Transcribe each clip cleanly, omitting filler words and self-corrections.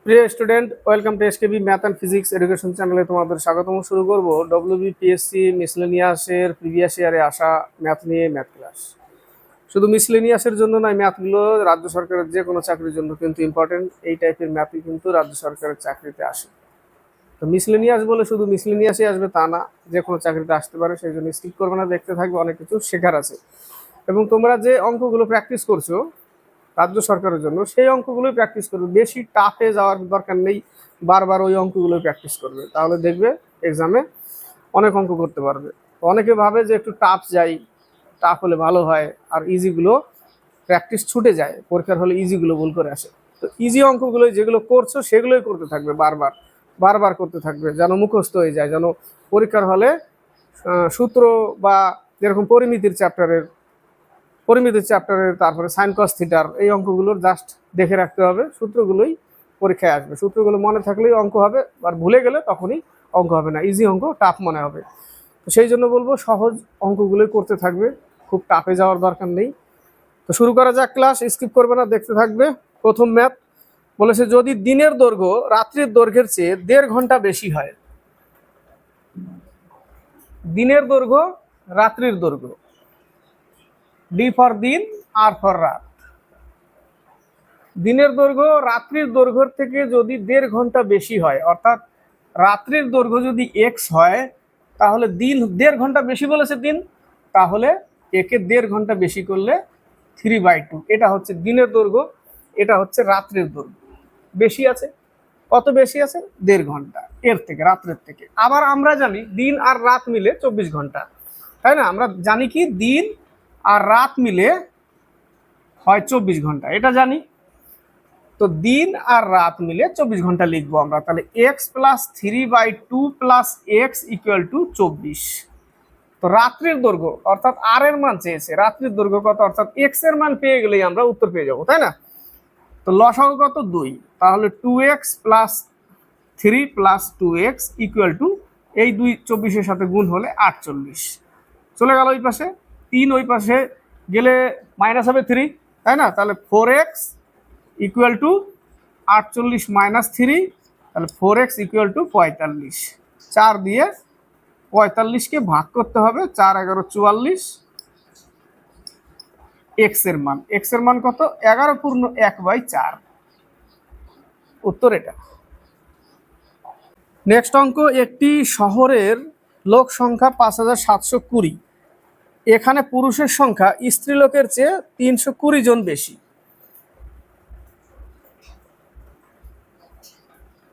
প্রিয় student, welcome to SKB math and physics education চ্যানেলে তোমাদের স্বাগতম। শুরু করব ডব্লিউবিপিএসসি মিসলেনিয়াসের প্রিভিয়াস ইয়ারে আসা ম্যাথ নিয়ে ম্যাথ ক্লাস। শুধু মিসলেনিয়াসের জন্য নয়, ম্যাথগুলো রাজ্য সরকারের যে কোনো চাকরির জন্য কিন্তু ইম্পর্টেন্ট। এই টাইপের ম্যাথই কিন্তু রাজ্য সরকারের চাকরিতে আসে। তো মিসলেনিয়াস বলে শুধু মিসলেনিয়াসই আসবে তা না, যে কোনো চাকরিতে আসতে পারে। সেই জন্য স্কিপ করবে না, দেখতে থাকবে, অনেক কিছু শেখার আছে। এবং তোমরা যে অঙ্কগুলো প্র্যাকটিস করছো রাজ্য সরকারের জন্য, সেই অঙ্কগুলোই প্র্যাকটিস করবে। বেশি টাফে যাওয়ার দরকার নেই, বারবার ওই অঙ্কগুলোই প্র্যাকটিস করবে, তাহলে দেখবে এক্সামে অনেক অঙ্ক করতে পারবে। অনেকে ভাবে যে একটু টাফ যাই, টাফ হলে ভালো হয়, আর ইজিগুলো প্র্যাকটিস ছুটে যায়, পরীক্ষার হলে ইজিগুলো ভুল করে আসে। তো ইজি অঙ্কগুলোই যেগুলো করছো সেগুলোই করতে থাকবে, বারবার বারবার করতে থাকবে, যেন মুখস্থ হয়ে যায়, যেন পরীক্ষার হলে সূত্র বা যেরকম পরিমিতির চ্যাপ্টারের তারপরে সাইন কস থিটার, এই অঙ্কগুলোর জাস্ট দেখে রাখতে হবে। সূত্রগুলোই পরীক্ষায় আসবে, সূত্রগুলো মনে থাকলেই অঙ্ক হবে, আর ভুলে গেলে তখনই অঙ্ক হবে না, ইজি অঙ্ক টাফ মনে হবে। তো সেই জন্য বলবো সহজ অঙ্কগুলোই করতে থাকবে, খুব টাফে যাওয়ার দরকার নেই। তো শুরু করা যাক ক্লাস, স্কিপ করবে না, দেখতে থাকবে। প্রথম ম্যাথ বলেছে, যদি দিনের দৈর্ঘ্য রাত্রির দৈর্ঘ্যের চেয়ে 1.5 ঘন্টা বেশি হয়। দিনের দৈর্ঘ্য রাত্রির দৈর্ঘ্য, ডি ফর দিন, আর ফর রাত। দিনের দৈর্ঘ্য রাত্রির দৈর্ঘ্যের থেকে যদি 1.5 ঘন্টা বেশি হয়, অর্থাৎ রাত্রির দৈর্ঘ্য যদি এক্স হয়, তাহলে দিন 1.5 ঘন্টা বেশি বলেছে দিন, তাহলে একে 1.5 ঘন্টা বেশি করলে 3/2। এটা হচ্ছে দিনের দৈর্ঘ্য, এটা হচ্ছে রাত্রির দৈর্ঘ্য। বেশি আছে, কত বেশি আছে? 1.5 ঘন্টা এর থেকে, রাত্রের থেকে। আবার আমরা জানি দিন আর রাত মিলে 24 ঘন্টা, তাই না? আমরা জানি কি দিন আর রাত মিলে হয় 24 ঘন্টা, এটা জানি। তো দিন আর রাত মিলে 24 ঘন্টা লিখবো আমরা। তাহলে x plus 3/2 plus x equal to 24। তো রাত্রির দৈর্ঘ্য অর্থাৎ আর এর মান চেয়েছে, রাত্রির দৈর্ঘ্য কত, অর্থাৎ এক্স এর মান পেয়ে গেলেই আমরা উত্তর পেয়ে যাবো, তাই না? তো লসাগু কত? 2। তাহলে 2x plus 3 plus 2x equal to, এই 2 24-এর সাথে গুণ হলে 48 চলে গেল ওই পাশে। 3 ওই পাশে গেলে মাইনাস হবে 3, তাই না? তাহলে 4x ইকুয়াল টু 48 মাইনাস 3, তাহলে 4x ইকুয়াল টু 45। 4 দিয়ে 45-কে ভাগ করতে হবে, 4 11 44। এক্স এর মান কত? 11/1/4। উত্তর এটা। নেক্সট অঙ্ক, একটি শহরের লোক সংখ্যা 5720। এখানে পুরুষের সংখ্যা স্ত্রীলোকের চেয়ে 320 জন বেশি।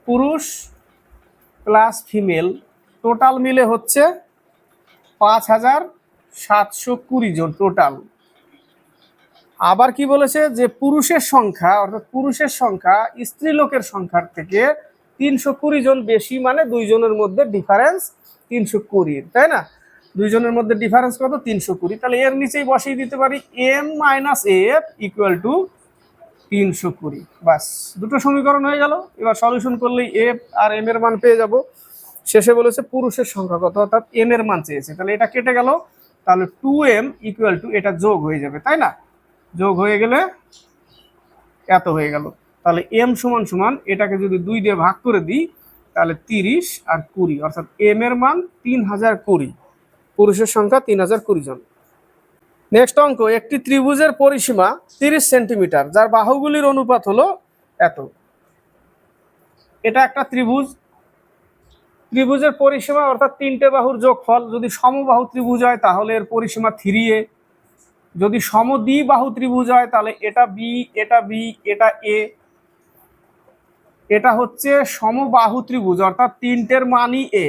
পুরুষ প্লাস ফিমেল টোটাল মিলে হচ্ছে 5720 জন টোটাল। আবার কি বলেছে, যে পুরুষের সংখ্যা, অর্থাৎ পুরুষের সংখ্যা স্ত্রীলোকের সংখ্যার থেকে 320 জন বেশি, মানে 2 জনের মধ্যে ডিফারেন্স 320, তাই না? 2 জনের মধ্যে ডিফারেন্স কত? 320। তাহলে এর নিচেই বসিয়ে দিতে পারি M minus F equal to 320। বাস, দুটো সমীকরণ হয়ে গেল। এবার সলিউশন করলেই এফ আর এম এর মান পেয়ে যাব। শেষে বলেছে পুরুষের সংখ্যা কত, অর্থাৎ এম এর মান চেয়েছে, তাহলে এটা কেটে গেল। তাহলে 2m ইকুয়াল টু, এটা যোগ হয়ে যাবে, তাই না? যোগ হয়ে গেলে এত হয়ে গেল। তাহলে এম সমান সমান, এটাকে যদি 2 দিয়ে ভাগ করে দিই, তাহলে 30 আর 20, অর্থাৎ এম এর মান 3020, পুরুষের সংখ্যা 3020 জন। নেক্সট অঙ্ক, একটি ত্রিভুজের পরিসীমা 30 সেন্টিমিটার, যার বাহুগুলির অনুপাত হলো এত। এটা একটা ত্রিভুজ, ত্রিভুজের পরিসীমা অর্থাৎ 3টে বাহুর যোগফল। যদি সমবাহু ত্রিভুজ হয় তাহলে এর পরিসীমা 3a, যদি সমদ্বিবাহু ত্রিভুজ হয় তাহলে এটা বি, এটা বি, এটা এ। এটা হচ্ছে সমবাহু ত্রিভুজ, অর্থাৎ 3টের মানই এ,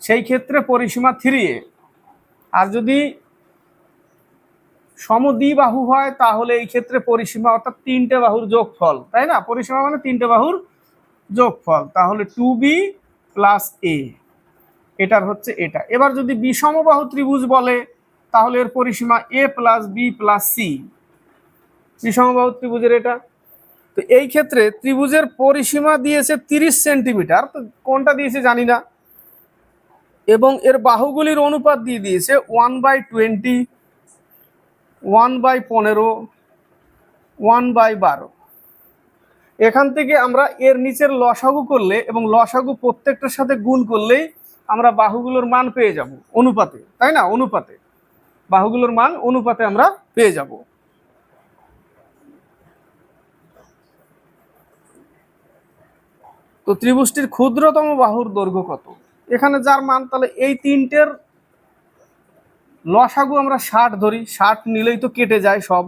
সেই ক্ষেত্রে পরিসীমা 3a। আর যদি সমদ্বিবাহু হয় তাহলে এই ক্ষেত্রে পরিসীমা, অর্থাৎ 3টে বাহুর যোগফল, তাই না? পরিসীমা মানে 3টে বাহুর যোগফল, তাহলে 2b প্লাস a, এটার হচ্ছে এটা। এবার যদি বিষমবাহু ত্রিভুজ বলে তাহলে এর পরিসীমা a plus B plus C, বিষমবাহু ত্রিভুজের এটা। তো এই ক্ষেত্রে ত্রিভুজের পরিসীমা দিয়েছে 30 সেন্টিমিটার, তো কোনটা দিয়েছে জানি না, এবং এর বাহুগুলির অনুপাত দিয়ে দিয়েছে 1/20, 1/15, 1/12। এখান থেকে আমরা এর নিচের লসাগু করলে এবং লসাগু প্রত্যেকটার সাথে গুণ করলেই আমরা বাহুগুলোর মান পেয়ে যাব অনুপাতে, তাই না? অনুপাতে বাহুগুলোর মান অনুপাতে আমরা পেয়ে যাব। তো ত্রিভুজটির ক্ষুদ্রতম বাহুর দৈর্ঘ্য কত? এখানে যার মান, তাহলে এই তিনটের লসাগু আমরা 60 ধরি, 60 নিলেই তো কেটে যায় সব,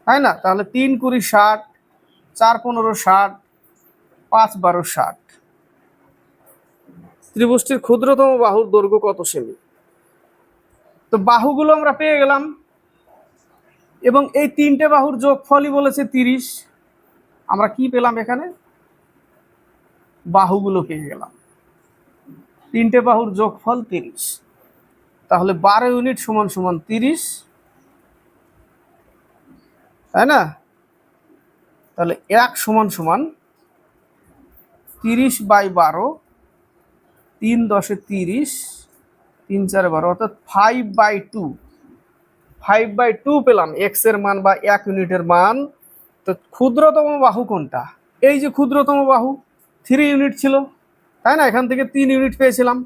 তাই না? তাহলে 3 কুড়ি 60, 4 15 60, 5 12 60। ত্রিভুজটির ক্ষুদ্রতম বাহুর দৈর্ঘ্য কত সেমি? তো বাহুগুলো আমরা পেয়ে গেলাম এবং এই তিনটে বাহুর যোগফলই বলেছে 30। আমরা কি পেলাম? এখানে বাহুগুলো পেয়ে গেলাম, তিনটে বাহুর যোগফল 30। তাহলে 12 ইউনিট সমান সমান 30, তাই না? তাহলে 1 সমান সমান 30/12, 3 10 30, 3 4 12, অর্থাৎ 5/2। 5/2 পেলাম এক্স এর মান বা 1 ইউনিটের মান। তো ক্ষুদ্রতম বাহু কোনটা? এই যে ক্ষুদ্রতম বাহু 3 ইউনিট ছিল, তাই না? এখান থেকে 3 ইউনিট পেয়েছিলাম,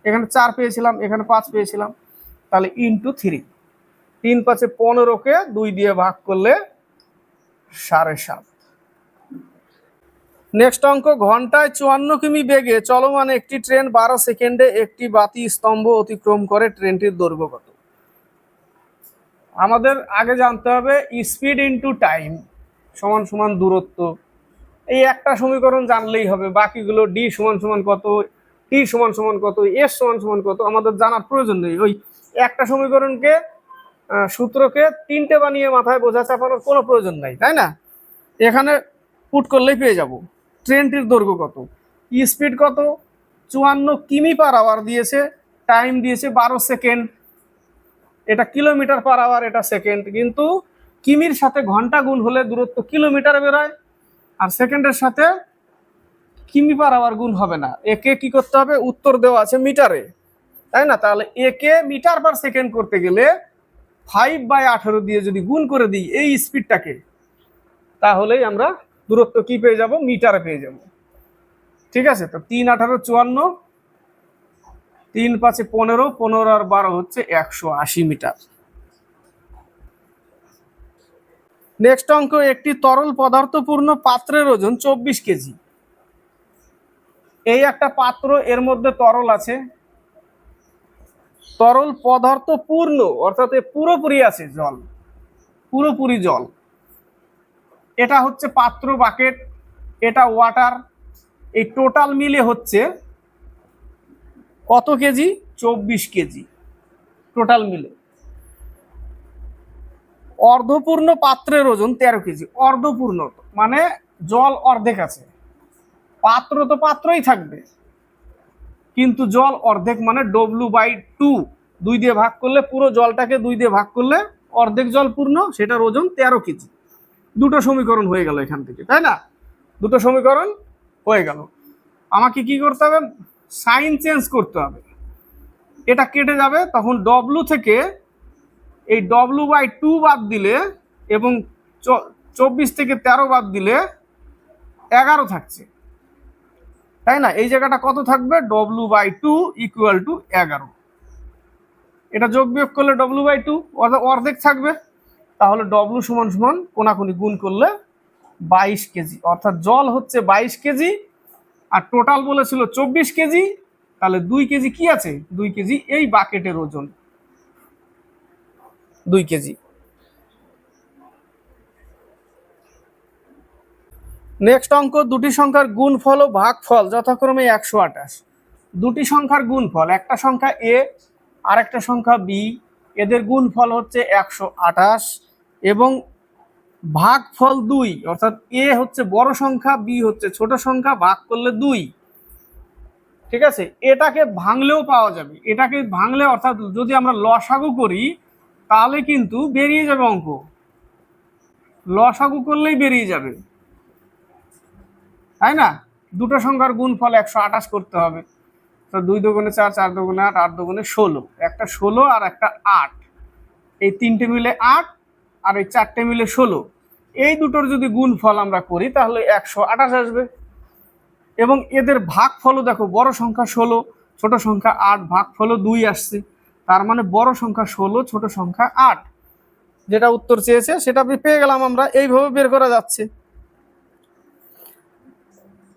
এখানে 4 পেয়েছিলাম, এখানে 5 পেয়েছিলাম। তাহলে ইন্টু 3, 3 5 15কে 2 দিয়ে ভাগ করলে 7.5। নেক্সট অঙ্ক, ঘন্টায় 54 কিমি বেগে চলমান একটি ট্রেন 12 সেকেন্ডে একটি বাতি স্তম্ভ অতিক্রম করে, ট্রেনটির দৈর্ঘ্য কত? আমাদের আগে জানতে হবে স্পিড ইন্টু টাইম সমান সমান দূরত্ব। এই একটা সমীকরণ জানলেই হবে, বাকিগুলো ডি সমান সমান কত, টি সমান সমান কত, এস সমান সমান কত আমাদের জানার প্রয়োজন নেই। ওই একটা সমীকরণকে সূত্রকে 3টে বানিয়ে মাথায় বোঝা চাপানোর কোনো প্রয়োজন নাই, তাই না? এখানে পুট করলেই পেয়ে যাব ট্রেনটির দৈর্ঘ্য কত। স্পিড কত? 54 কিমি পার আওয়ার দিয়েছে, টাইম দিয়েছে 12 সেকেন্ড। এটা কিলোমিটার পার আওয়ার, এটা সেকেন্ড, কিন্তু কিমির সাথে ঘন্টা গুণ হলে দূরত্ব কিলোমিটারে বেরোয়, আর সেকেন্ডের সাথে কিমি পার আওয়ার গুণ হবে না। একে কি করতে হবে? উত্তর দেওয়া আছে মিটারে, তাই না? তাহলে একে মিটার পার সেকেন্ড করতে গেলে 5/18 দিয়ে যদি গুণ করে দিই এই স্পিডটাকে, তাহলেই আমরা দূরত্ব কি পেয়ে যাব? মিটারে পেয়ে যাব। ঠিক আছে? তো 3 18 54, 3 5 15, 15 আর 12 হচ্ছে 180 মিটার। নেক্সট অঙ্ক, একটি তরল পদার্থপূর্ণ পাত্রের ওজন 24 কেজি। এই একটা পাত্র, এর মধ্যে তরল আছে, তরল পদার্থ পূর্ণ অর্থাৎ পুরোপুরি আছে জল, পুরোপুরি জল। এটা হচ্ছে পাত্র, বাকেট, এটা ওয়াটার। এই টোটাল মিলে হচ্ছে কত কেজি? 24 কেজি টোটাল মিলে। অর্ধপূর্ণ পাত্রের ওজন 13 কেজি। অর্ধপূর্ণ মানে জল অর্ধেক আছে, পাত্র তো পাত্রই থাকবে, কিন্তু জল অর্ধেক মানে W/2, 2 দিয়ে ভাগ করলে, পুরো জলটাকে 2 দিয়ে ভাগ করলে অর্ধেক জল পূর্ণ, সেটার ওজন 13 কেজি। দুটো সমীকরণ হয়ে গেল এখান থেকে, তাই না? দুটো সমীকরণ হয়ে গেল। আমাকে কি করতে হবে? সাইন চেঞ্জ করতে হবে, এটা কেটে যাবে, তখন W থেকে এই W/2 বাদ দিলে এবং 24 থেকে 13 বাদ দিলে 11 থাকছে, তাই না? এই জায়গাটা কত থাকবে? W/2 = 11। এটা যোগ বিয়োগ করলে W/2 অর্ধেক থাকবে, তাহলে W সমান সমান কোনাকুনি গুণ করলে 22 কেজি। অর্থাৎ জল হচ্ছে 22 কেজি আর টোটাল বলেছিল 24 কেজি। তাহলে 2 কেজি কি আছে? 2 কেজি এই বাকেটের ওজন, 2 কেজি। নেক্সট অঙ্ক, দুটি সংখ্যার গুণফল ও ভাগফল যথাক্রমে 128। দুটি সংখ্যার গুণফল, একটা সংখ্যা এ আর একটা সংখ্যা বি, এদের গুণফল হচ্ছে 128 এবং ভাগফল 2, অর্থাৎ এ হচ্ছে বড় সংখ্যা, বি হচ্ছে ছোট সংখ্যা, ভাগ করলে 2। ঠিক আছে? এটাকে ভাঙলেও পাওয়া যাবে, এটাকে ভাঙলে অর্থাৎ যদি আমরা লসাগু করি তাহলে কিন্তু বেরিয়ে যাবে অঙ্ক, লসাগু করলেই বেরিয়ে যাবে, তাই না? দুটো সংখ্যার গুণফল 128 করতে হবে। তো 2 দুগুণে 4, 4 দুগুণে 8, 8 দুগুণে 16, একটা 16 আর একটা 8, এই তিনটে মিলে 8 আর এই চারটে মিলে 16। এই দুটোর যদি গুণফল আমরা করি তাহলে 128 আসবে। এবং এদের ভাগফলও দেখো, বড় সংখ্যা 16, ছোট সংখ্যা 8, ভাগফলও 2 আসছে। তার মানে বড় সংখ্যা 16, ছোট সংখ্যা 8, যেটা উত্তর চেয়েছে সেটা পেয়ে গেলাম আমরা। এইভাবে বের করা যাচ্ছে,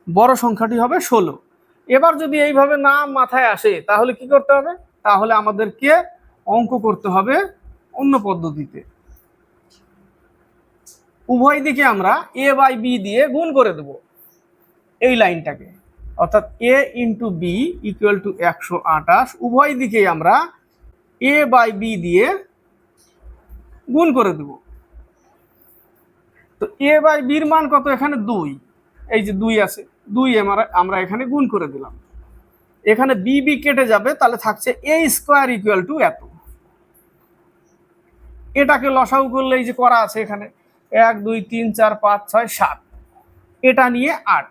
বড় সংখ্যাটি হবে 16। এবার যদি এইভাবে না মাথায় আসে তাহলে কি করতে হবে? তাহলে আমাদেরকে অঙ্ক করতে হবে অন্য পদ্ধতিতে। উভয় দিকে আমরা a বাই b দিয়ে গুণ করে দেব এই লাইনটাকে, অর্থাৎ a into B equal to 128। উভয় দিকে আমরা a বাই b দিয়ে গুণ করে দেব। তো a বাই b এর মান কত? এখানে 2, এই যে 2 আছে, 2 আমরা এখানে গুণ করে দিলাম। এখানে বি বি কেটে যাবে, তাহলে থাকছে a স্কোয়ার ইকুয়াল টু এত। এটাকে লসাগু করলে এই যে করা আছে এখানে 1 2 3 4 5 6 7, এটা নিয়ে 8,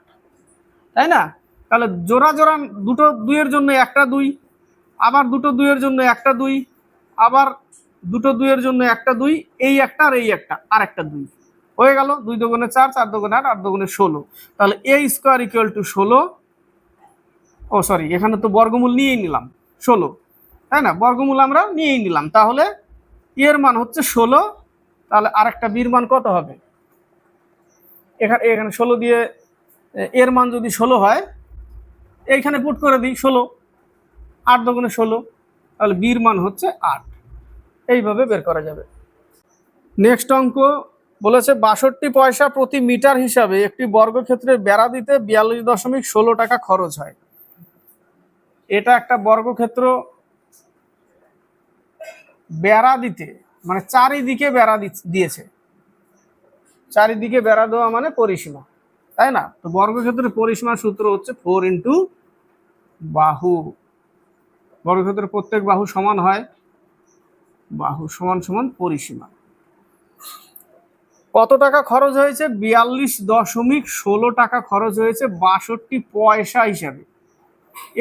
তাই না? তাহলে জোড়া জোড়া দুটো 2 এর জন্য একটা 2, আবার দুটো 2 এর জন্য একটা 2, আবার দুটো 2 এর জন্য একটা 2, এই একটা আর এই একটা আর একটা 2 হয়ে গেল। 2 দুগুণে 4, 4 দুগুণে 8, 8 দুগুণে 16। তাহলে a স্কোয়ার ইকুয়াল টু 16। ও সরি, এখানে তো বর্গমূল নিয়েই নিলাম 16, তাই না? বর্গমূল আমরা নিয়েই নিলাম, তাহলে এর মান হচ্ছে 16। তাহলে আরেকটা বির মান কত হবে? এখানে 16 দিয়ে এর মান যদি 16 হয়, এইখানে পুট করে দিই 16, 8 দুগুণে 16, তাহলে বির মান হচ্ছে 8। এইভাবে বের করা যাবে। নেক্সট অঙ্ক বলেছে 62 পয়সা প্রতি মিটার হিসাবে একটি বর্গক্ষেত্রের বেড়া দিতে 42.16 টাকা খরচ হয়। এটা একটা বর্গক্ষেত্র বেড়া দিতে, মানে চারিদিকে বেড়া দিয়েছে। চারিদিকে বেড়া দেওয়া মানে পরিসীমা, তাই না? তো বর্গক্ষেত্রের পরিসীমার সূত্র হচ্ছে 4 ইন্টু বাহু। বর্গক্ষেত্রের প্রত্যেক বাহু সমান হয়, বাহু সমান সমান পরিসীমা। কত টাকা খরচ হয়েছে? 42.16 টাকা খরচ হয়েছে 62 পয়সা হিসাবে।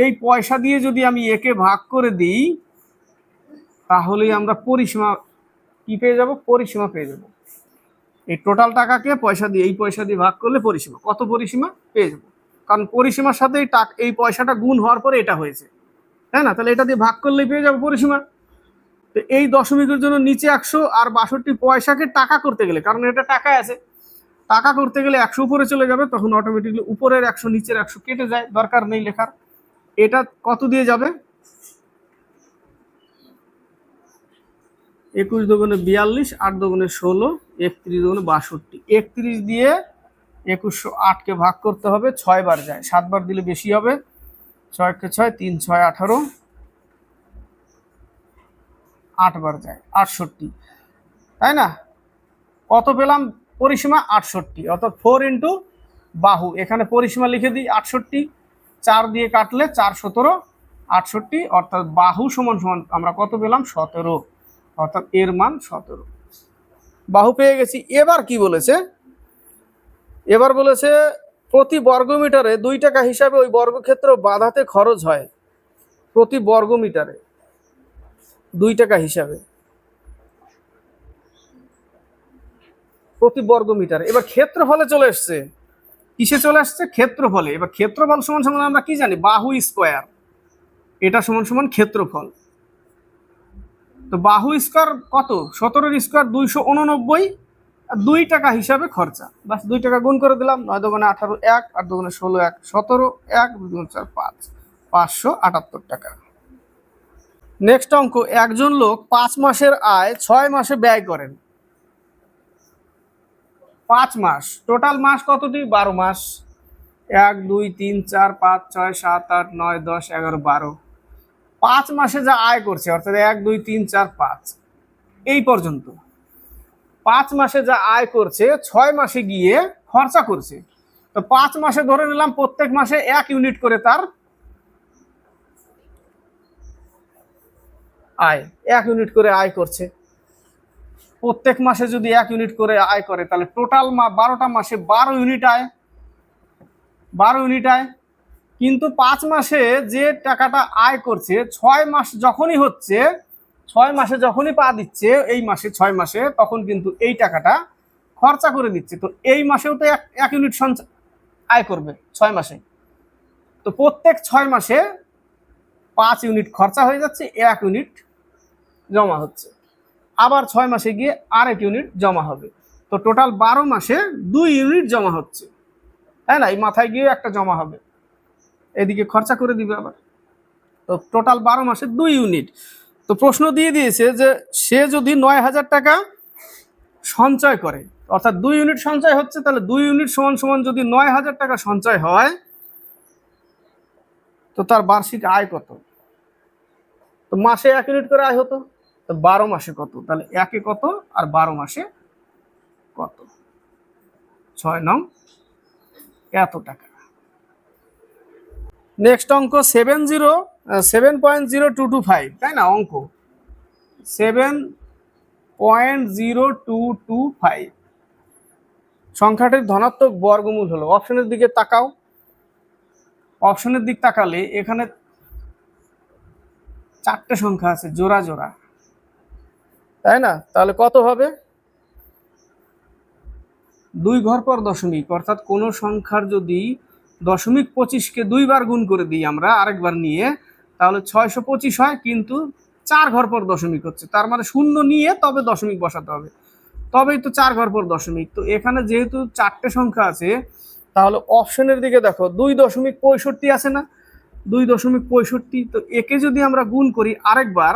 এই পয়সা দিয়ে যদি আমি একে ভাগ করে দিই তাহলেই আমরা পরিসীমা কি পেয়ে যাব? পরিসীমা পেয়ে যাব। এই টোটাল টাকাকে পয়সা দিয়ে, এই পয়সা দিয়ে ভাগ করলে পরিসীমা, কত পরিসীমা পেয়ে যাব। কারণ পরিসীমার সাথে এই পয়সাটা গুণ হওয়ার পরে এটা হয়েছে, তাই না? তাহলে এটা দিয়ে ভাগ করলেই পেয়ে যাবো পরিসীমা। তো এই দশমিকের জন্য নিচে 100, আর 62 পয়সাকে টাকা করতে গেলে, কারণ এটা টাকা আছে, টাকা করতে গেলে 100 উপরে চলে যাবে, তখন অটোমেটিকলি উপরের 100 নিচের 100 কেটে যায়, দরকার নেই লেখার। এটা কত দিয়ে যাবে? 21 দুগুণে 42, 8 দুগুণে 16, 31 দুগুণে 62। 31 দিয়ে 2108কে ভাগ করতে হবে, 6 বার যায়, 7 বার দিলে বেশি হবে। 6 কে 6, 3 6 18, 8 বার যায় 68, তাই না? কত পেলাম পরিসীমা? 68, অর্থাৎ 4 ইন্টু বাহু। এখানে পরিসীমা লিখে দিই 68, 4 দিয়ে কাটলে 4 17, 68, অর্থাৎ বাহু সমান সমান আমরা কত পেলাম? 17, অর্থাৎ এর মান 17। বাহু পেয়ে গেছি। এবার কি বলেছে? এবার বলেছে প্রতি বর্গমিটারে 2 টাকা হিসাবে ওই বর্গক্ষেত্র বাঁধাতে খরচ হয়। প্রতি বর্গমিটারে 2 টাকা হিসাবে, প্রতি বর্গমিটারে। এবার ক্ষেত্রফলে চলে এসছে। কিসে চলে আসছে? ক্ষেত্রফলে। এবার ক্ষেত্রফল সমান সমান আমরা কি জানি? বাহু স্কোয়ার। এটা সমান সমান ক্ষেত্রফল। তো বাহু স্কোয়ার কত? 17 স্কোয়ার 289, 2 টাকা হিসাবে খরচা। বাস 2 টাকা গুণ করে দিলাম, 9 দুগুণে 18 1, 8 দুগুণে 16 1, 17, 1 2 দুগুণে 4 5, 578 টাকা। নেক্সট অঙ্ক, একজন লোক 5 মাসের আয় 6 মাসে ব্যয় করেন। 5 মাস, টোটাল মাস কতটি? 12 মাস। 1 2 3 4 5 6 7 8 9 10 11 12। 5 মাসে যা আয় করছে, অর্থাৎ 1 2 3 4 5 এই পর্যন্ত 5 মাসে যা আয় করছে 6 মাসে গিয়ে খরচা করছে। তো 5 মাসে ধরে নিলাম প্রত্যেক মাসে 1 ইউনিট করে তার আয়, 1 ইউনিট করে আয় করছে। প্রত্যেক মাসে যদি 1 ইউনিট করে আয় করে তাহলে টোটাল 12টা মাসে 12 ইউনিট আয়, 12 ইউনিট আয়। কিন্তু 5 মাসে যে টাকাটা আয় করছে 6 মাস যখনই হচ্ছে, 6 মাসে যখনই পা দিচ্ছে এই মাসে 6 মাসে, তখন কিন্তু এই টাকাটা খরচা করে দিচ্ছে, তো এই মাসেও তো এক ইউনিট সঞ্চয় আয় করবে 6 মাসে। তো প্রত্যেক 6 মাসে 5 ইউনিট খরচা হয়ে যাচ্ছে, 1 ইউনিট জমা হচ্ছে। আবার 6 মাসে গিয়ে আরেক ইউনিট জমা হবে। তো টোটাল 12 মাসে 2 ইউনিট জমা হচ্ছে, তাই না? এই মাথায় গিয়ে একটা জমা হবে, এদিকে খরচা করে দিবে আবার। তো টোটাল 12 মাসে 2 ইউনিট। তো প্রশ্ন দিয়ে দিয়েছে যে সে যদি 9,000 টাকা সঞ্চয় করে, অর্থাৎ 2 ইউনিট সঞ্চয় হচ্ছে, তাহলে 2 ইউনিট সমান সমান যদি 9,000 টাকা সঞ্চয় হয়, তো তার বার্ষিক আয় কত? তো মাসে 1 ইউনিট করে আয় হতো, তো 12 মাসে কত? তাহলে 1 এ কত আর 12 মাসে কত? 6 নং এত টাকা। নেক্সট অঙ্ক 7.0225, তাই না? অঙ্ক 7.0225 সংখ্যাটির ধনাত্মক বর্গমূল হলো। অপশনের দিকে তাকাও। অপশনের দিক তাকালে এখানে 4টে সংখ্যা আছে জোড়া জোড়া, তাই না? তাহলে কত হবে? 2 ঘর পর দশমিক, অর্থাৎ কোন সংখ্যার যদি দশমিক 25কে 2 বার গুণ করে দিই আমরা আরেকবার নিয়ে, তাহলে 625 হয়, কিন্তু 4 ঘর পর দশমিক হচ্ছে, তার মানে শূন্য নিয়ে তবে দশমিক বসাতে হবে, তবেই তো 4 ঘর পর দশমিক। তো এখানে যেহেতু 4টে সংখ্যা আছে, তাহলে অপশনের দিকে দেখো 2.65 আছে না? 2.65, তো একে যদি আমরা গুণ করি আরেকবার,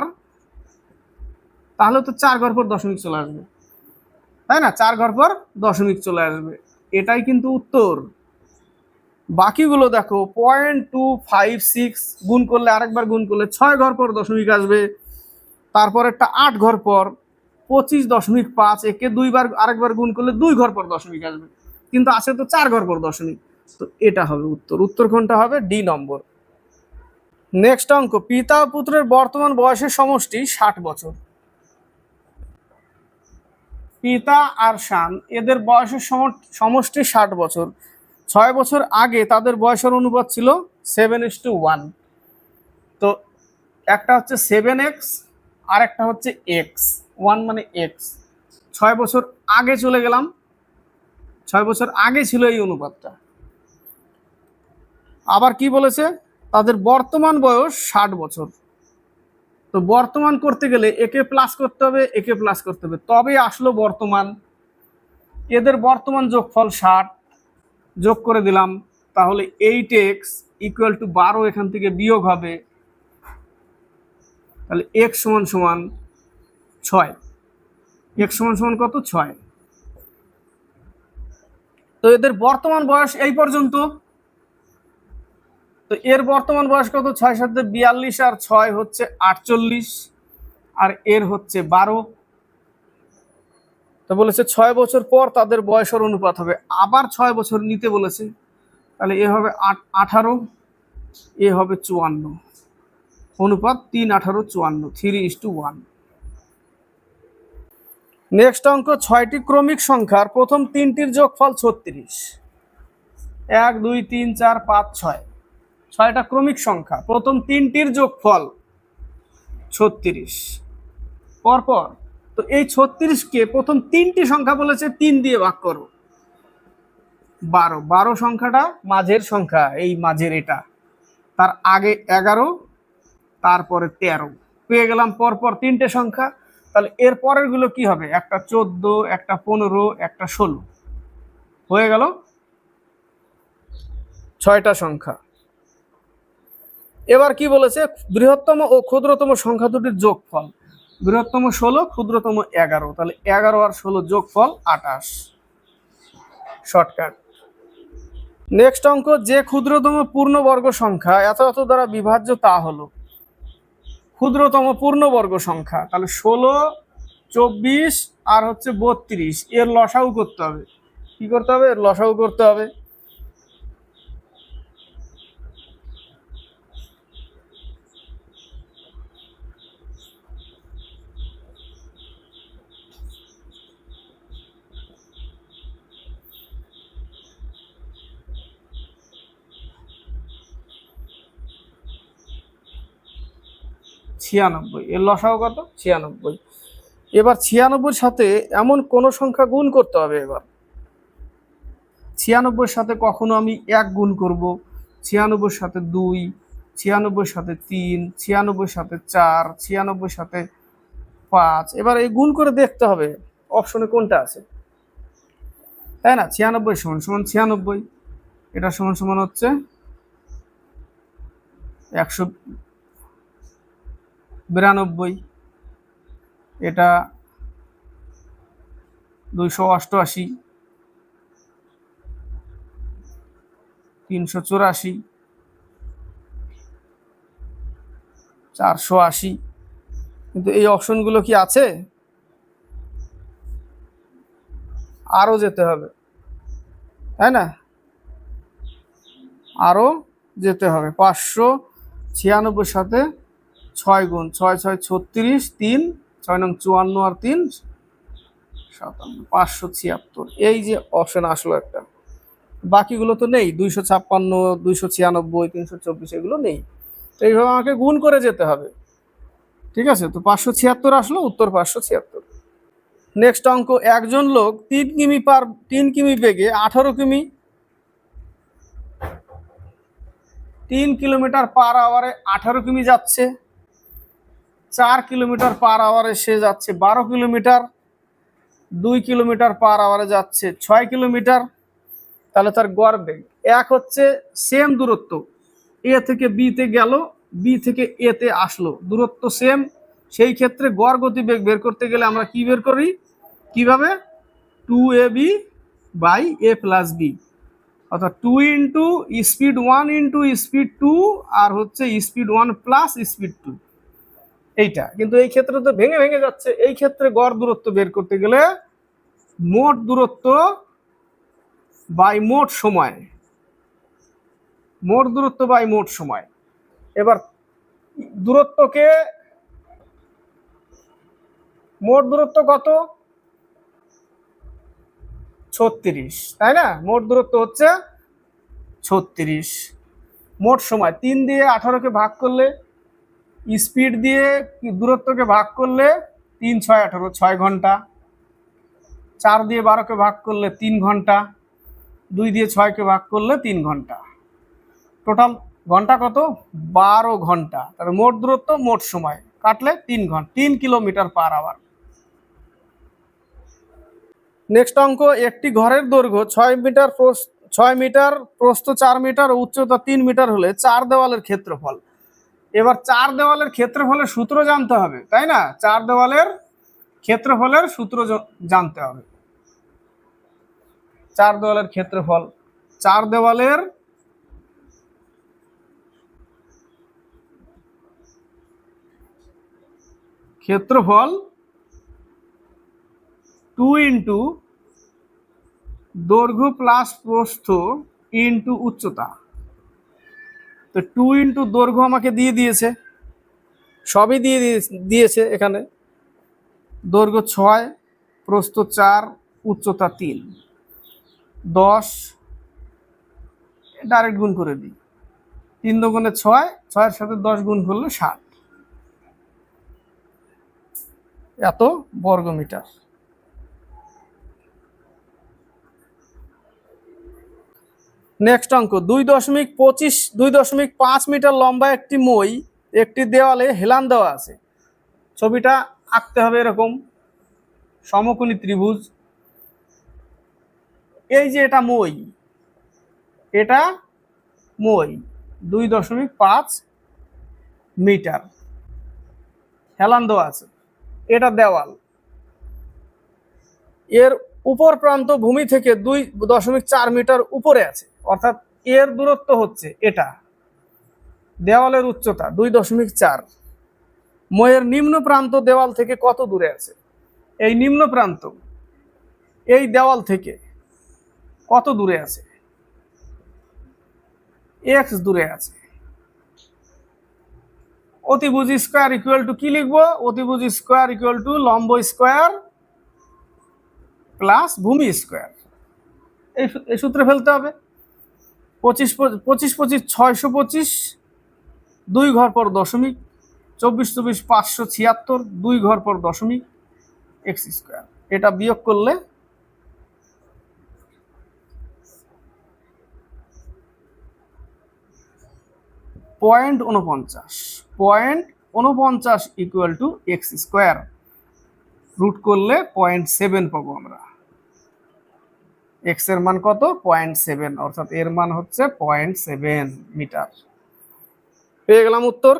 তাহলে তো 4 ঘর পর দশমিক চলে আসবে, তাই না? 4 ঘর পর দশমিক চলে আসবে, এটাই কিন্তু উত্তর। বাকিগুলো দেখো 0.256 গুণ করলে, আরেকবার গুণ করলে 6 ঘর পর দশমিক আসবে, তারপর একটা 8 ঘর পর 25.5, একে 2 বার আরেকবার গুণ করলে 2 ঘর পর দশমিক আসবে, কিন্তু আছে তো 4 ঘর পর দশমিক। তো এটা হবে উত্তর। উত্তর কোনটা হবে? ডি নম্বর। নেক্সট অঙ্ক, পিতা ও পুত্রের বর্তমান বয়সের সমষ্টি 60 বছর। পিতা আর শান, এদের বয়সের সমষ্টি 60 বছর। 6 বছর আগে তাদের বয়সের অনুপাত ছিল 7:1। তো একটা হচ্ছে 7x আর একটা হচ্ছে x, 1 মানে x। 6 বছর আগে চলে গেলাম, 6 বছর আগে ছিল এই অনুপাতটা। আবার কি বলেছে? তাদের বর্তমান বয়স 60 বছর। তো বর্তমান করতে গেলে একে প্লাস করতে হবে, একে প্লাস করতে হবে, তবে আসলো বর্তমান। এদের বর্তমান যোগফল 60, যোগ করে দিলাম, তাহলে 8x = 12, এখান থেকে বিয়োগ হবে, তাহলে x সমান সমান 6। x সমান সমান কত? 6। তো এদের বর্তমান বয়স এই পর্যন্ত। তো এর বর্তমান বয়স কত? 6 সাথে 42 আর 6 হচ্ছে 48, আর এর হচ্ছে 12। তো বলেছে 6 বছর পর তাদের বয়সের অনুপাত হবে, আবার 6 বছর নিতে বলেছে, তাহলে এ হবে 18, এ হবে 54, অনুপাত 3, 18, 54, 3:1। নেক্সট অঙ্ক, 6টি ক্রমিক সংখ্যার প্রথম 3টির যোগফল 36। 1, 2, 3, 4, 5, 6, 6টা ক্রমিক সংখ্যা, প্রথম 3টির যোগফল 36 পরপর। তো এই 36কে প্রথম 3টি সংখ্যা বলেছে 3 দিয়ে ভাগ করো, 12। 12 সংখ্যাটা মাঝের সংখ্যা, এই মাঝের এটা, তার আগে 11, তারপরে 13, পেয়ে গেলাম পরপর 3টে সংখ্যা। তাহলে এর পরের গুলো কি হবে? একটা 14, একটা 15, একটা 16, হয়ে গেল 6টা সংখ্যা। এবার কি বলেছে? বৃহত্তম ও ক্ষুদ্রতম সংখ্যা দুটির যোগফল। বৃহত্তম 16, ক্ষুদ্রতম 11, তাহলে 11 আর 16 যোগফল 28, শর্টকাট। নেক্সট অঙ্ক, যে ক্ষুদ্রতম পূর্ণবর্গ সংখ্যা এত এত দ্বারা বিভাজ্য তা হলো। ক্ষুদ্রতম পূর্ণবর্গ সংখ্যা, তাহলে 16, 24 আর হচ্ছে 32, এর লসাগু করতে হবে। কি করতে হবে? এর লসাগু করতে হবে। ছিয়ানব্বই, এর লসাগু কত? 96। এবার 96 সাথে এমন কোন সংখ্যা গুণ করতে হবে। এবার 96 সাথে কখনো আমি 1 গুণ করব, 96 সাথে 2, 96 সাথে 3, 96 সাথে 4, 96 সাথে 5। এবার এই গুণ করে দেখতে হবে অপশনে কোনটা আছে, তাই না? 96 সমান সমান 96, এটা সমান সমান হচ্ছে 192, এটা 288, 384, 480। কিন্তু এই অপশনগুলো কি আছে? আরো যেতে হবে, তাই না? আরো যেতে হবে। 596 সাথে 6 গুণ, 6 6 36, 3 6 নং 54 আর 3 57, 576। এই যে অপশন আসলো একটা, বাকিগুলো তো নেই। 256, 296, 324 এগুলো নেই। তো এইভাবে আমাকে গুণ করে যেতে হবে, ঠিক আছে? তো 576 আসলো, উত্তর 576। নেক্সট অঙ্ক, একজন লোক 3 কিমি বেগে 18 কিমি 3 কিলোমিটার পার আওয়ারে 18 কিমি যাচ্ছে। 4 কিলোমিটার পার আওয়ারে সে যাচ্ছে 12 কিলোমিটার। 2 কিলোমিটার পার আওয়ারে যাচ্ছে 6 কিলোমিটার। তাহলে তার গড় বেগ এক হচ্ছে, সেম দূরত্ব, এ থেকে বি তে গেল, বি থেকে এ তে আসলো, দূরত্ব সেম। সেই ক্ষেত্রে গড় গতিবেগ বের করতে গেলে আমরা কি বের করি? কিভাবে? 2ab by a plus B, অর্থাৎ 2 ইন্টু স্পিড 1 ইন্টু স্পিড 2 আর হচ্ছে স্পিড 1 প্লাস স্পিড 2। এইটা কিন্তু এই ক্ষেত্রে তো ভেঙে ভেঙে যাচ্ছে। এই ক্ষেত্রে গড় দূরত্ব বের করতে গেলে মোট দূরত্ব বাই মোট সময়, মোট দূরত্ব বাই মোট সময়। এবার দূরত্বকে, মোট দূরত্ব কত? 36, তাই না? মোট দূরত্ব হচ্ছে 36। মোট সময় 3 দিয়ে 18কে ভাগ করলে, স্পিড দিয়ে দূরত্বকে ভাগ করলে 3 6 18, 6 ঘন্টা। 4 দিয়ে 12কে ভাগ করলে 3 ঘন্টা। 2 দিয়ে 6কে ভাগ করলে 3 ঘন্টা। টোটাল ঘন্টা কত? 12 ঘন্টা। তাহলে মোট দূরত্ব মোট সময় কাটলে 3 ঘন্টা, 3 কিলোমিটার পার আওয়ার। নেক্সট অঙ্ক, একটি ঘরের দৈর্ঘ্য 6 মিটার, প্রস্থ 4 মিটার ও উচ্চতা 3 মিটার হলে 4 দেওয়ালের ক্ষেত্রফল। এবার 4 দেওয়ালের ক্ষেত্রফলের সূত্র জানতে হবে, তাই না? 4 দেওয়ালের ক্ষেত্রফলের সূত্র জানতে হবে। 4 দেওয়ালের ক্ষেত্রফল, 4 দেওয়ালের ক্ষেত্রফল 2 ইন্টু দৈর্ঘ্য প্লাস প্রস্থ ইন্টু উচ্চতা। তো 2 ইন্টু দৈর্ঘ্য আমাকে দিয়ে দিয়েছে, সবই দিয়ে দিয়েছে এখানে। দৈর্ঘ্য 6, প্রস্থ 4, উচ্চতা 3, 10। ডাইরেক্ট গুণ করে দিই, 3 দুগুণে 6, 6-এর সাথে 10 গুণ করলে 60, এত বর্গমিটার। নেক্সট অঙ্ক, 2.5 মিটার লম্বা একটি মই একটি দেওয়ালে হেলান দেওয়া আছে। ছবিটা আঁকতে হবে এরকম, সমকোণী ত্রিভুজ। এই যে এটা মই, এটা মই 2.5 মিটার হেলান দেওয়া আছে, এটা দেওয়াল। এর উপর প্রান্ত ভূমি থেকে 2.4 মিটার উপরে আছে, অর্থাৎ এর দূরত্ব হচ্ছে এটা। দেওয়ালের উচ্চতা 2.4। ময়ের নিম্ন প্রান্ত দেওয়াল থেকে কত দূরে আছে? এই নিম্ন প্রান্ত এই দেওয়াল থেকে কত দূরে আছে? x দূরে আছে। অতিভুজ স্কয়ার ইকুয়াল টু কি লিখবো? অতিভুজ স্কয়ার ইকুয়াল টু লম্ব স্কয়ার প্লাস ভূমি স্কয়ার। এই সূত্রে ফেলতে হবে। 25 25 625, 2 ঘর পর দশমিক, 24 24 576, 2 ঘর পর দশমিক, এক্স স্কোয়ার। এটা বিয়োগ করলে point 49 equal to X square. Root করলে 0.7 পাবো আমরা। এক্স এর মান কত? 0.7, অর্থাৎ এর মান হচ্ছে 0.7 মিটার। পেয়ে গেলাম উত্তর।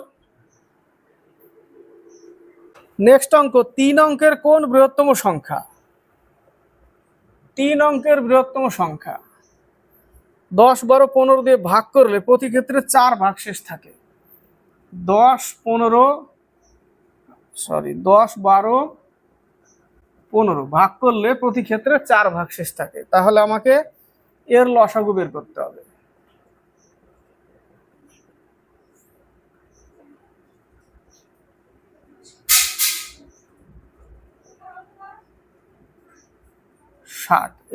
নেক্সট অঙ্ক, 3 অঙ্কের কোন বৃহত্তম সংখ্যা? 3 অঙ্কের বৃহত্তম সংখ্যা 10, 12, 15 দিয়ে ভাগ করলে প্রতি ক্ষেত্রে 4 ভাগশেষ থাকে। 10, 12, 15 ভাগ করলে প্রতি ক্ষেত্রে 4 ভাগশেষ থাকে। তাহলে আমাকে এর লসাগু বের করতে হবে।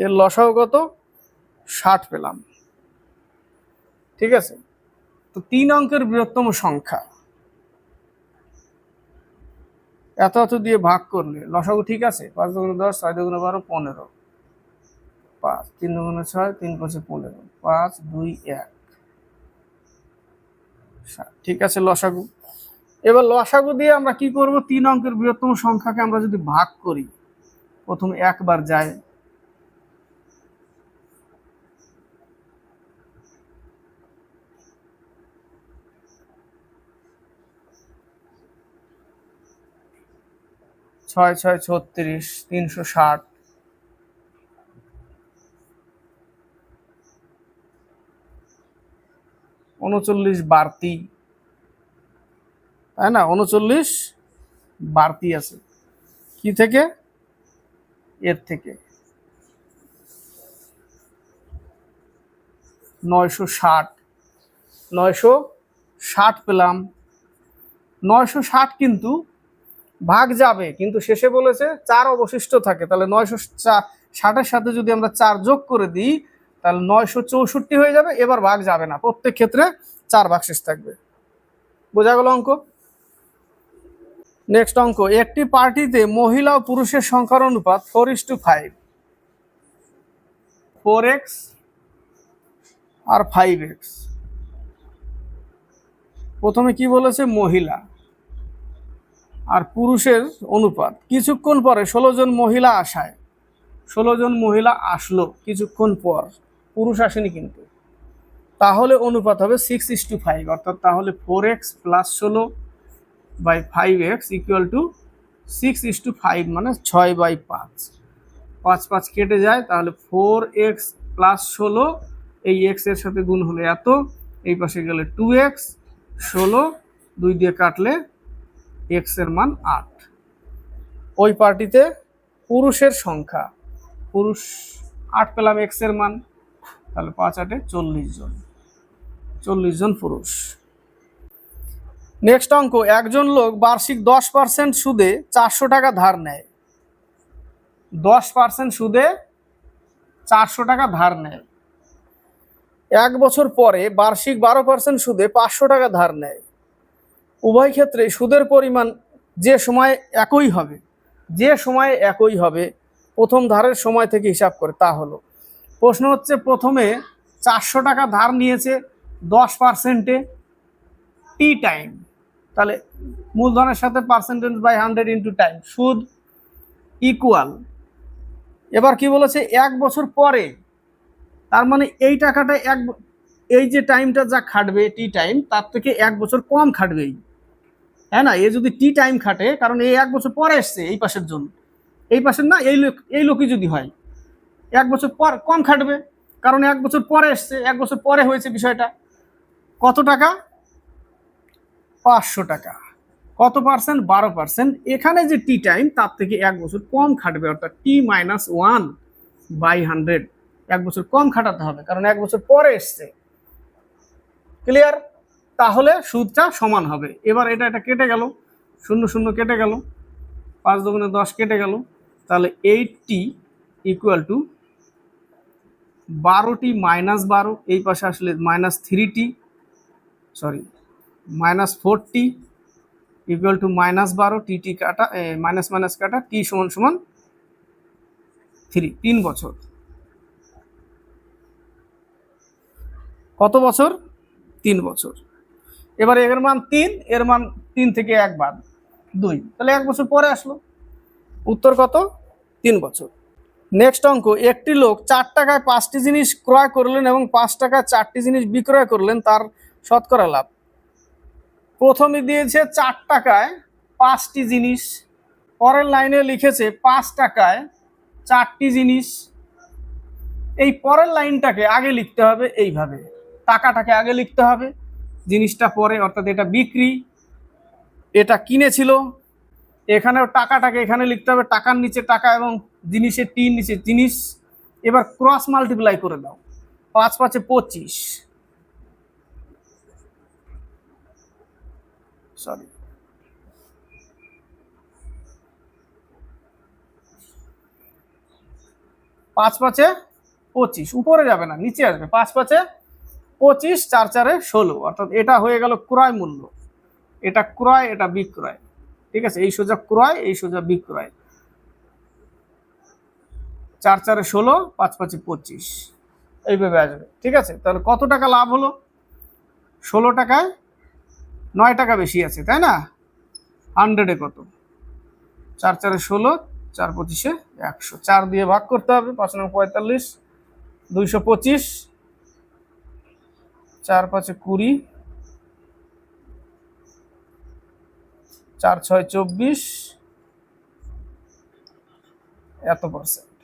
এর লসাগু কত? 60 পেলাম। ঠিক আছে, তো 3 অঙ্কের বৃহত্তম সংখ্যা এত দিয়ে ভাগ করলে লসাগু ঠিক আছে। 5 দুগুণে 10, 6 দুগুণে 12, 15, 5, 3 দুগুণে 6, 3 5 15, 5, 2, 1, 60। ঠিক আছে, লসাগু। এবার লসাগু দিয়ে আমরা কি করব? 3 অঙ্কের বৃহত্তম সংখ্যাকে আমরা যদি ভাগ করি, প্রথমে একবার যায়, 6 6 36, 360, 39 বাড়তি, তাই না? 39 বাড়তি আছে কি থেকে? এর থেকে। 960 পেলাম। 960 কিন্তু ভাগ যাবে, কিন্তু শেষে বলেছে 4 অবশিষ্ট থাকে। তাহলে 960-এর সাথে যদি আমরা 4 যোগ করে দিই, তাহলে 964 হয়ে যাবে। এবার ভাগ যাবে না, প্রত্যেক ক্ষেত্রে 4 ভাগশেষ থাকবে। বোঝা গেল অঙ্ক? নেক্সট অঙ্ক, একটি পার্টিতে মহিলা ও পুরুষের সংখ্যার অনুপাত 4:5, 4x আর 5x। প্রথমে কি বলেছে? মহিলা আর পুরুষের অনুপাত। কিছুক্ষণ পরে 16 জন মহিলা আসায়, 16 জন মহিলা আসলো কিছুক্ষণ পর, পুরুষ আসেনি কিন্তু। তাহলে অনুপাত হবে 6:5, অর্থাৎ তাহলে 4x + 16 / 5x = 6:5, মানে 6/5। 5 5 কেটে যায়, তাহলে 4x + 16, এই x এর সাথে গুণ হলে এত, এই পাশে গেলে 2x, 16 2 দিয়ে কাটলে x এর মান 8। ওই পার্টিতে পুরুষের সংখ্যা, পুরুষ 8 পেলাম x এর মান, তাহলে 5 8 40 জন, 40 জন পুরুষ। নেক্সট অঙ্ক, একজন লোক বার্ষিক 10% সুদে 400 টাকা ধার নেয়। 10% সুদে 400 টাকা ধার নেয়। 1 বছর পরে বার্ষিক 12% সুদে 500 টাকা ধার নেয়। উভয় ক্ষেত্রে সুদের পরিমাণ যে সময় একই হবে, প্রথম ধারের সময় থেকে হিসাব করে তা হলো। প্রশ্ন হচ্ছে, প্রথমে 400 টাকা ধার নিয়েছে 10%-এ, টি টাইম, তাহলে মূলধনের সাথে %/100 × টাইম, সুদ ইকুয়াল। এবার কি বলেছে? 1 বছর পরে, তার মানে এই টাকাটা এই যে টাইমটা যা খাটবে টি টাইম, তার থেকে 1 বছর কম খাটবেই, হ্যাঁ না? এ যদি টি টাইম খাটে, কারণ এই 1 বছর পরে এসছে এই পাশের জন্য, এই পাশের না, এই লোকই যদি হয় 1 বছর পর কম খাটবে, কারণ 1 বছর পরে এসছে, 1 বছর পরে হয়েছে বিষয়টা। কত টাকা? 500 টাকা। কত পার্সেন্ট? 12%। এখানে যে টি টাইম, তার থেকে 1 বছর কম খাটবে, অর্থাৎ t-1/100, 1 বছর কম খাটাতে হবে, কারণ 1 বছর পরে এসছে। ক্লিয়ার? তাহলে সুদটা সমান হবে। এবার এটা কেটে গেল, 0 0 কেটে গেল, 5 দুগুণে 10 কেটে গেল, তাহলে 8t = 12t - 12, এই পাশে আসলে -4t ইকুয়াল টু -12 টি কাটা মাইনাস মাইনাস কাটা টি সমান সমান 3 বছর। কত বছর? 3 বছর। এবার এর মান 3, এর মান 3 থেকে 1 বাদ 2, তাহলে 1 বছর পরে আসলো। উত্তর কত? 3 বছর। নেক্সট অঙ্ক, একটি লোক 4 টাকায় 5টি জিনিস ক্রয় করলেন এবং 5 টাকায় 4টি জিনিস বিক্রয় করলেন, তার শতকরা লাভ। প্রথমে দিয়েছে 4 টাকায় 5টি জিনিস, পরের লাইনে লিখেছে 5 টাকায় 4টি জিনিস। এই পরের লাইনটাকে আগে লিখতে হবে এইভাবে, টাকাটাকে আগে লিখতে হবে, জিনিসটা পরে, অর্থাৎ এটা বিক্রি, এটা কিনেছিল। এখানেও টাকাটাকে এখানে লিখতে হবে, টাকার নিচে টাকা এবং জিনিসের টির নিচে জিনিস। এবার ক্রস মাল্টিপ্লাই করে দাও, 5 5 25, সরি 5 5 25, উপরে যাবে না নিচে আসবে, 5 5 25, 4 4 16, অর্থাৎ এটা হয়ে গেল ক্রয় মূল্য। এটা ক্রয়, এটা বিক্রয়, ঠিক আছে। এই সোজা ক্রয়, এই সোজা বিক্রয়। 4 4 16, 5 5 25, এইভাবে আসবে, ঠিক আছে। তাহলে কত টাকা লাভ হলো? 16 টাকায় 9 টাকা বেশি আছে, তাই না? 100-এ কত? 4 4 16, 4 25 100, 4 দিয়ে ভাগ করতে হবে, 5 9 45, 225, 4 5 20, 4 6 24, এত পার্সেন্ট,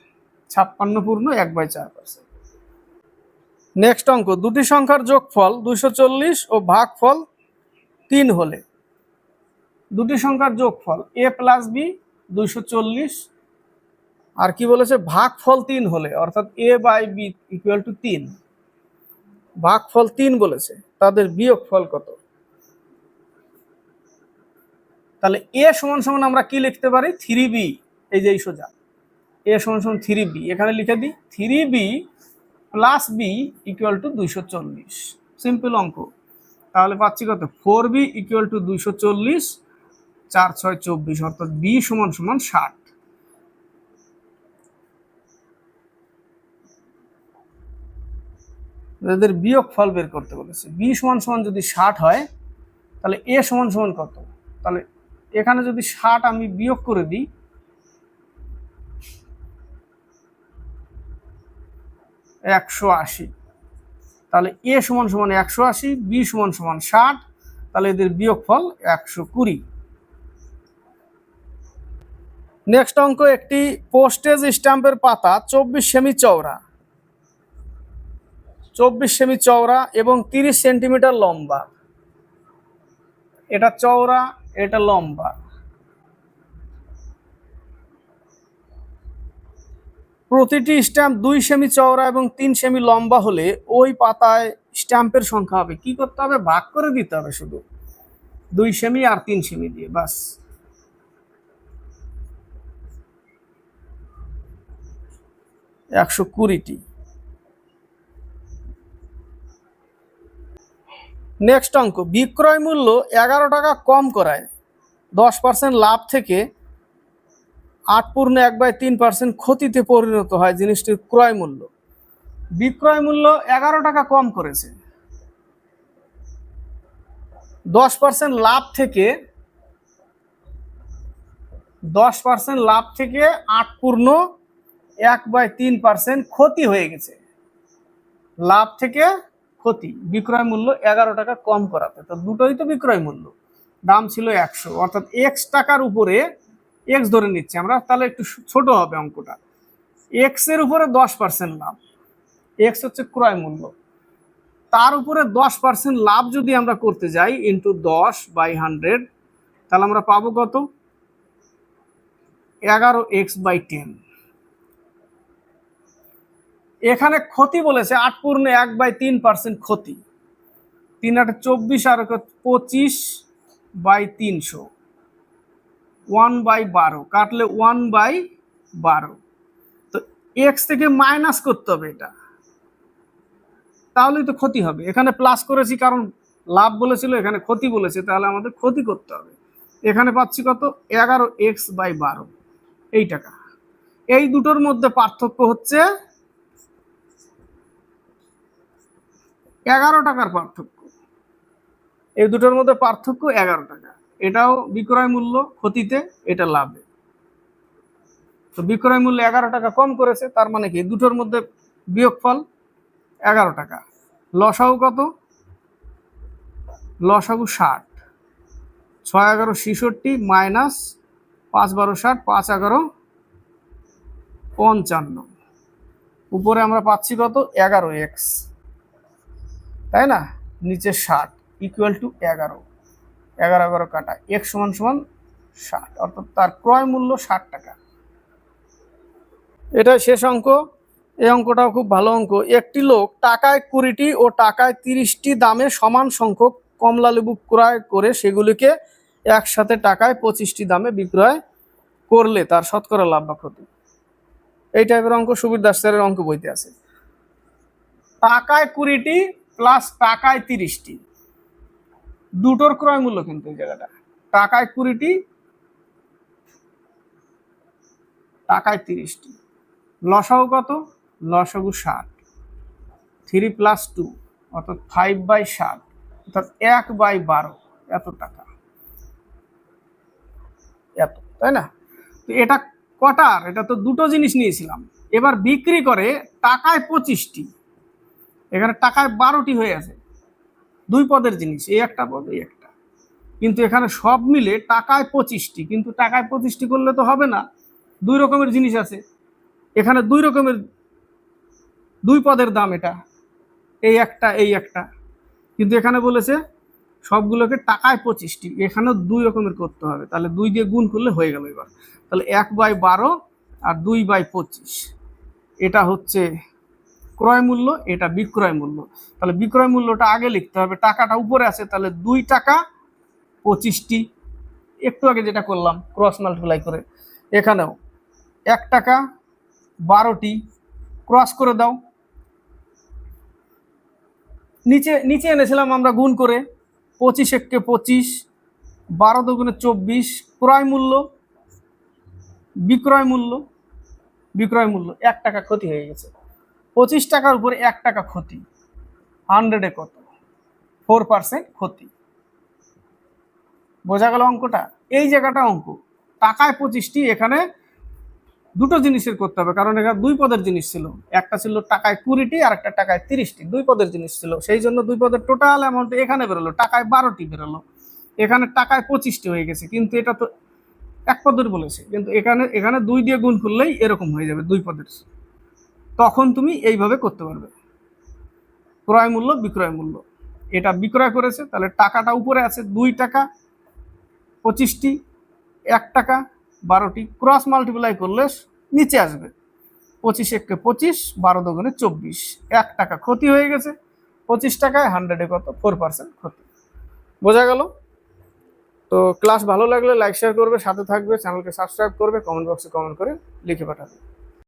56 পূর্ণ 1/4%। নেক্সট অঙ্ক, দুটি সংখ্যার যোগফল 240 ও ভাগফল 3 হলে। দুটি সংখ্যার যোগফল a প্লাস b 240, আর কি বলেছে? ভাগফল 3 হলে, অর্থাৎ a by b equal to 3। ভাগফল 3 বলেছে, তাদের বিয়োগফল কত? তাহলে a সমান সমান আমরা কি লিখতে পারি? 3b। এই যে এই সোজা a সমান সমান 3b, এখানে লিখে দিই 3b plus b equal two 240। Simple অঙ্ক। তাহলে পাচ্ছি কত? 4b ইকুয়াল টু 240, 4 6 24, অর্থাৎ b সমান সমান 60। এদের বিয়োগ ফল বের করতে বলেছে। b সমান সমান যদি 60 হয়, তাহলে a সমান সমান কত? তাহলে এখানে যদি 60 আমি বিয়োগ করে দিই, 180, তাহলে a সমান সমান 180, b সমান সমান 60, তাহলে এদের বিয়োগফল 120। নেক্সট অঙ্ক, একটি পোস্টেজ স্ট্যাম্পের পাতা 24 সেমি চওড়া, 24 সেমি চওড়া এবং 30 সেন্টিমিটার লম্বা। এটা চওড়া, এটা লম্বা। প্রতিটি স্ট্যাম্প 2 সেমি চওড়া এবং 3 সেমি লম্বা হলে ওই পাতায় স্ট্যাম্পের সংখ্যা হবে। কি করতে হবে? ভাগ করে দিতে হবে শুধু 2 সেমি আর 3 সেমি দিয়ে, বাস। একশো 20টি। নেক্সট অঙ্ক, বিক্রয় মূল্য 11 টাকা কম করায় 10% লাভ থেকে 8 পূর্ণ 1/3% ক্ষতিতে পরিণত হয় জিনিসটির ক্রয় মূল্য। বিক্রয় মূল্য 11 টাকা কম করেছে, 10% লাভ থেকে 8 পূর্ণ 1/3% ক্ষতি হয়ে গেছে। লাভ থেকে ক্ষতি, বিক্রয় মূল্য 11 টাকা কম করাতে, তো দুটোই তো বিক্রয় মূল্য। দাম ছিল 100, অর্থাৎ x টাকার উপরে, x ধরে নিচ্ছি আমরা, তাহলে একটু ছোট হবে অঙ্কটা। x এর উপরে 10% লাভ, x হচ্ছে ক্রয় মূল্য, তার উপরে 10% লাভ যদি আমরা করতে যাই ইন্টু 10/100, তাহলে আমরা পাবো কত? 11x/10। এখানে ক্ষতি বলেছে 8 পূর্ণ 1/3% ক্ষতি, 3 8 24 আর 25/300, 1/12 কাটলে 1/12। তো x থেকে মাইনাস করতে হবে এটা, তাহলেই তো ক্ষতি হবে। এখানে প্লাস করেছি কারণ লাভ বলেছিল, এখানে ক্ষতি বলেছে, তাহলে আমাদের ক্ষতি করতে হবে। এখানে পাচ্ছি কত 11x/12 এই টাকা। এই দুটোর মধ্যে পার্থক্য হচ্ছে 11 টাকার পার্থক্য। এই দুটোর মধ্যে পার্থক্য 11 টাকা। এটাও বিক্রয় মূল্য ক্ষতিতে, এটা লাভে। তো বিক্রয় মূল্য 11 টাকা কম করেছে, তার মানে কি দুটোর মধ্যে বিয়োগফল 11 টাকা। লসাগু কত? লসাগু 60, 6 11 66 মাইনাস 5 12 60, 5 11 55। উপরে আমরা পাচ্ছি কত 11x, তাই না? নিচে 60 ইকুয়াল টু 11, 11 11 কাটা, x সমান সমান 60, অর্থাৎ তার ক্রয় মূল্য 60 টাকা। এটা শেষ অঙ্ক। এই অঙ্কটাও খুব ভালো অঙ্ক। একটি লোক টাকায় 20টি ও টাকায় 30টি দামে সমান সংখ্যক কমলা লেবু ক্রয় করে সেগুলিকে একসাথে টাকায় 25টি দামে বিক্রয় করলে তার শতকরা লাভ বা ক্ষতি। এই টাইপের অঙ্ক সুবীর দাস স্যারের অঙ্ক বইতে আছে। টাকায় 20টি প্লাস টাকায় 30টি, দুটোর ক্রয় মূল্য কিন্তু এই জায়গাটা টাকায় 20টি, টাকায় 30টি। লসাগু কত? লসাগু 60, 3 + 2 অর্থাৎ 5/60, অর্থাৎ 1/12, এত টাকা, এত, তাই না? তো এটা কটার? এটা তো দুটো জিনিস নিয়েছিলাম। এবার বিক্রি করে টাকায় 25টি, এখানে টাকায় 12টি হয়ে আছে, দুই পদের জিনিস, এই একটা পদ এই একটা, কিন্তু এখানে সব মিলে টাকায় 25টি। কিন্তু টাকায় 25টি করলে তো হবে না, দুই রকমের জিনিস আছে এখানে, দুই রকমের দুই পদের দাম, এটা এই একটা এই একটা, কিন্তু এখানে বলেছে সবগুলোকে টাকায় 25টি, এখানেও দুই রকমের করতে হবে, তাহলে 2 দিয়ে গুণ করলে হয়ে গেল। এবার তাহলে 1/12 আর 2/25, এটা হচ্ছে ক্রয় মূল্য, এটা বিক্রয় মূল্য। তাহলে বিক্রয় মূল্যটা আগে লিখতে হবে, টাকাটা উপরে আছে, তাহলে 2 টাকা 25টি, একটু আগে যেটা করলাম ক্রস মাল্টিপ্লাই করে। এখানেও 1 টাকা 12টি, ক্রস করে দাও। নিচে নিচে এনেছিলাম আমরা গুণ করে, 25 একে 25, 12 দুগুণে 24, ক্রয় মূল্য বিক্রয় মূল্য, বিক্রয় মূল্য 1 টাকা ক্ষতি হয়ে গেছে। 25 টাকার উপরে 1 টাকা ক্ষতি, 100-এ কত? 4% ক্ষতি। বোঝা গেল অঙ্কটা? এই জায়গাটা অঙ্ক টাকায় 25টি, এখানে দুটো জিনিসের করতে হবে, কারণ এখানে দুই পদের জিনিস ছিল, একটা ছিল টাকায় 20টি আর একটা টাকায় 30টি, দুই পদের জিনিস ছিল, সেই জন্য দুই পদের টোটাল অ্যামাউন্ট এখানে বেরোলো, টাকায় 12টি বেরোলো, এখানে টাকায় 25টি হয়ে গেছে, কিন্তু এটা তো এক পদের বলেছে, কিন্তু এখানে এখানে 2 দিয়ে গুণ করলেই এরকম হয়ে যাবে দুই পদের। তখন তুমি এইভাবে করতে পারবে, ক্রয় মূল্য বিক্রয় মূল্য। এটা বিক্রয় করেছে, তাহলে টাকাটা উপরে আছে 2 টাকা 25টি, 1 টাকা 12টি, ক্রস মাল্টিপ্লাই করলে নিচে আসবে 25 একে 25, 12 দুগুণে 24, 1 টাকা ক্ষতি হয়ে গেছে। 25 টাকায় 100-এ কত? 4% ক্ষতি। বোঝা গেল? তো ক্লাস ভালো লাগলে লাইক শেয়ার করবে, সাথে থাকবে, চ্যানেলকে সাবস্ক্রাইব করবে, কমেন্ট বক্সে কমেন্ট করে লিখে পাঠাবে।